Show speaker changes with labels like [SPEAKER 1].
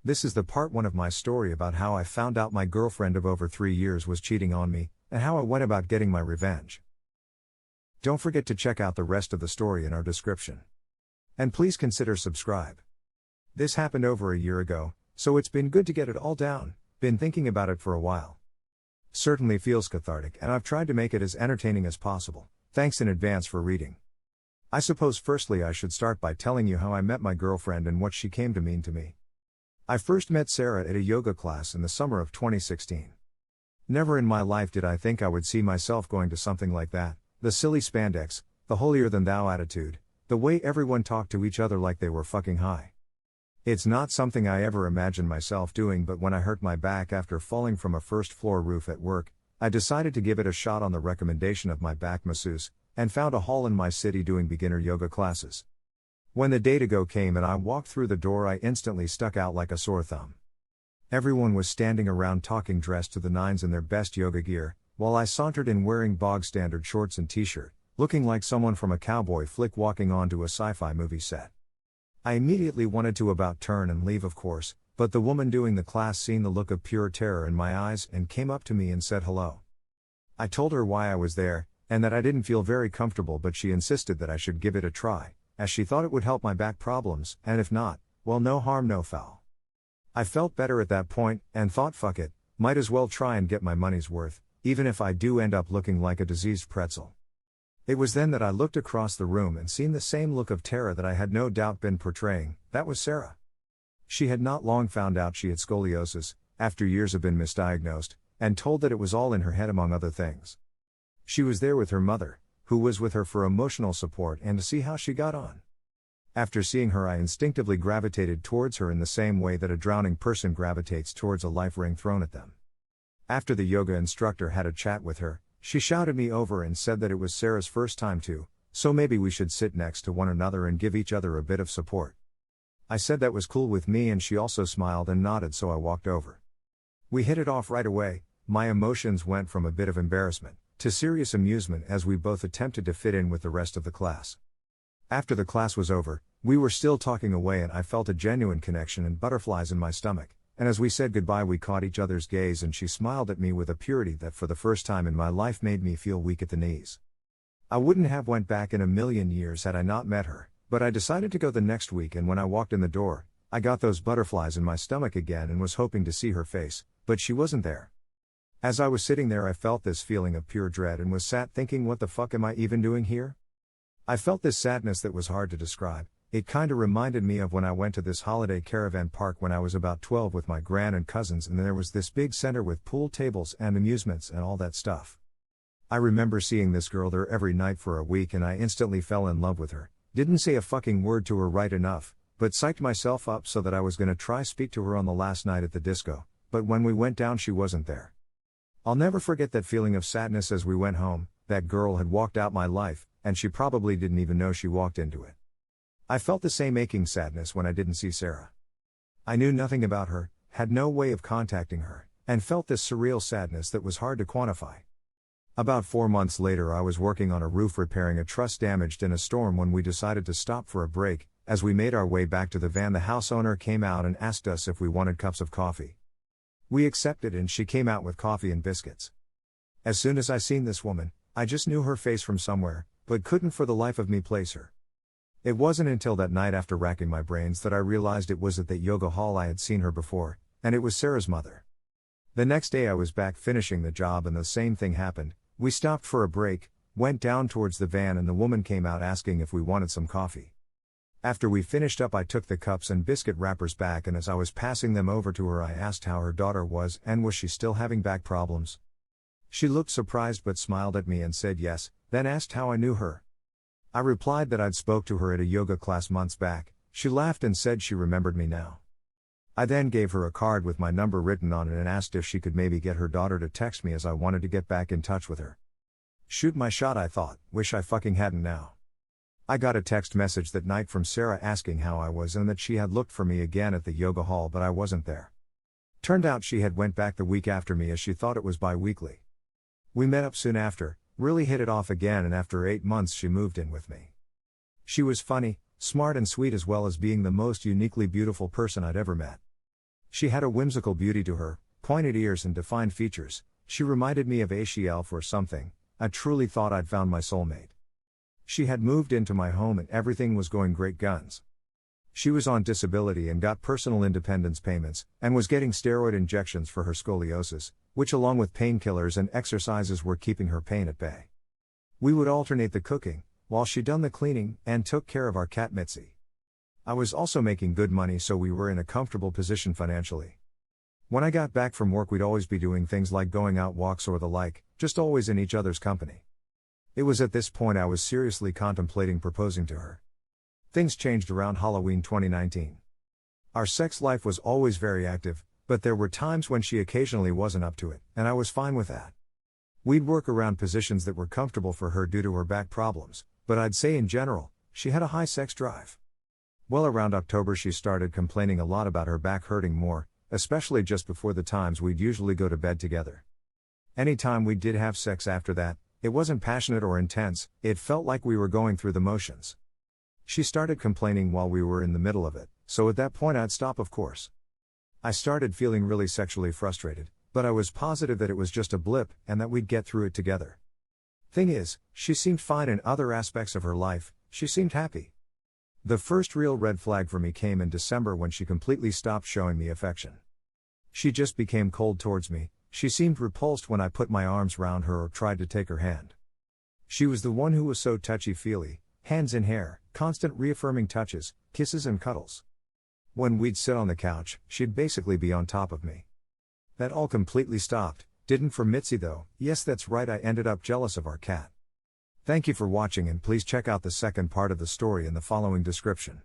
[SPEAKER 1] This is the part 1 of my story about how I found out my girlfriend of over 3 years was cheating on me, and how I went about getting my revenge. Don't forget to check out the rest of the story in our description. And please consider subscribe. This happened over a year ago, so it's been good to get it all down, been thinking about it for a while. Certainly feels cathartic, and I've tried to make it as entertaining as possible. Thanks in advance for reading. I suppose firstly I should start by telling you how I met my girlfriend and what she came to mean to me. I first met Sarah at a yoga class in the summer of 2016. Never in my life did I think I would see myself going to something like that, the silly spandex, the holier-than-thou attitude, the way everyone talked to each other like they were fucking high. It's not something I ever imagined myself doing, but when I hurt my back after falling from a first-floor roof at work, I decided to give it a shot on the recommendation of my back masseuse, and found a hall in my city doing beginner yoga classes. When the day to go came and I walked through the door, I instantly stuck out like a sore thumb. Everyone was standing around talking, dressed to the nines in their best yoga gear, while I sauntered in wearing bog-standard shorts and t-shirt, looking like someone from a cowboy flick walking onto a sci-fi movie set. I immediately wanted to about turn and leave, of course, but the woman doing the class seen the look of pure terror in my eyes and came up to me and said hello. I told her why I was there, and that I didn't feel very comfortable, but she insisted that I should give it a try, as she thought it would help my back problems, and if not, well, no harm no foul. I felt better at that point, and thought fuck it, might as well try and get my money's worth, even if I do end up looking like a diseased pretzel. It was then that I looked across the room and seen the same look of terror that I had no doubt been portraying. That was Sarah. She had not long found out she had scoliosis, after years of being misdiagnosed, and told that it was all in her head among other things. She was there with her mother, who was with her for emotional support and to see how she got on. After seeing her, I instinctively gravitated towards her in the same way that a drowning person gravitates towards a life ring thrown at them. After the yoga instructor had a chat with her, she shouted me over and said that it was Sarah's first time too, so maybe we should sit next to one another and give each other a bit of support. I said that was cool with me, and she also smiled and nodded, so I walked over. We hit it off right away. My emotions went from a bit of embarrassment to serious amusement as we both attempted to fit in with the rest of the class. After the class was over, we were still talking away and I felt a genuine connection and butterflies in my stomach, and as we said goodbye we caught each other's gaze and she smiled at me with a purity that for the first time in my life made me feel weak at the knees. I wouldn't have went back in a million years had I not met her, but I decided to go the next week, and when I walked in the door, I got those butterflies in my stomach again and was hoping to see her face, but she wasn't there. As I was sitting there, I felt this feeling of pure dread and was sat thinking, what the fuck am I even doing here? I felt this sadness that was hard to describe. It kinda reminded me of when I went to this holiday caravan park when I was about 12 with my gran and cousins, and there was this big center with pool tables and amusements and all that stuff. I remember seeing this girl there every night for a week and I instantly fell in love with her. Didn't say a fucking word to her right enough, but psyched myself up so that I was gonna try speak to her on the last night at the disco, but when we went down she wasn't there. I'll never forget that feeling of sadness as we went home. That girl had walked out my life, and she probably didn't even know she walked into it. I felt the same aching sadness when I didn't see Sarah. I knew nothing about her, had no way of contacting her, and felt this surreal sadness that was hard to quantify. About 4 months later, I was working on a roof repairing a truss damaged in a storm when we decided to stop for a break. As we made our way back to the van, the house owner came out and asked us if we wanted cups of coffee. We accepted and she came out with coffee and biscuits. As soon as I seen this woman, I just knew her face from somewhere, but couldn't for the life of me place her. It wasn't until that night, after racking my brains, that I realized it was at that yoga hall I had seen her before, and it was Sarah's mother. The next day I was back finishing the job and the same thing happened. We stopped for a break, went down towards the van, and the woman came out asking if we wanted some coffee. After we finished up, I took the cups and biscuit wrappers back, and as I was passing them over to her I asked how her daughter was and was she still having back problems. She looked surprised but smiled at me and said yes, then asked how I knew her. I replied that I'd spoke to her at a yoga class months back. She laughed and said she remembered me now. I then gave her a card with my number written on it and asked if she could maybe get her daughter to text me, as I wanted to get back in touch with her. Shoot my shot, I thought, wish I fucking hadn't now. I got a text message that night from Sarah asking how I was and that she had looked for me again at the yoga hall but I wasn't there. Turned out she had went back the week after me, as she thought it was bi-weekly. We met up soon after, really hit it off again, and after 8 months she moved in with me. She was funny, smart and sweet, as well as being the most uniquely beautiful person I'd ever met. She had a whimsical beauty to her, pointed ears and defined features. She reminded me of Ashiel or something. I truly thought I'd found my soulmate. She had moved into my home and everything was going great guns. She was on disability and got personal independence payments, and was getting steroid injections for her scoliosis, which along with painkillers and exercises were keeping her pain at bay. We would alternate the cooking, while she done the cleaning, and took care of our cat Mitzi. I was also making good money, so we were in a comfortable position financially. When I got back from work, we'd always be doing things like going out walks or the like, just always in each other's company. It was at this point I was seriously contemplating proposing to her. Things changed around Halloween 2019. Our sex life was always very active, but there were times when she occasionally wasn't up to it, and I was fine with that. We'd work around positions that were comfortable for her due to her back problems, but I'd say in general, she had a high sex drive. Well, around October she started complaining a lot about her back hurting more, especially just before the times we'd usually go to bed together. Anytime we did have sex after that, it wasn't passionate or intense, it felt like we were going through the motions. She started complaining while we were in the middle of it, so at that point I'd stop, of course. I started feeling really sexually frustrated, but I was positive that it was just a blip and that we'd get through it together. Thing is, she seemed fine in other aspects of her life, she seemed happy. The first real red flag for me came in December when she completely stopped showing me affection. She just became cold towards me. She seemed repulsed when I put my arms round her or tried to take her hand. She was the one who was so touchy-feely, hands in hair, constant reaffirming touches, kisses and cuddles. When we'd sit on the couch, she'd basically be on top of me. That all completely stopped, didn't for Mitzi though. Yes, that's right, I ended up jealous of our cat. Thank you for watching, and please check out the second part of the story in the following description.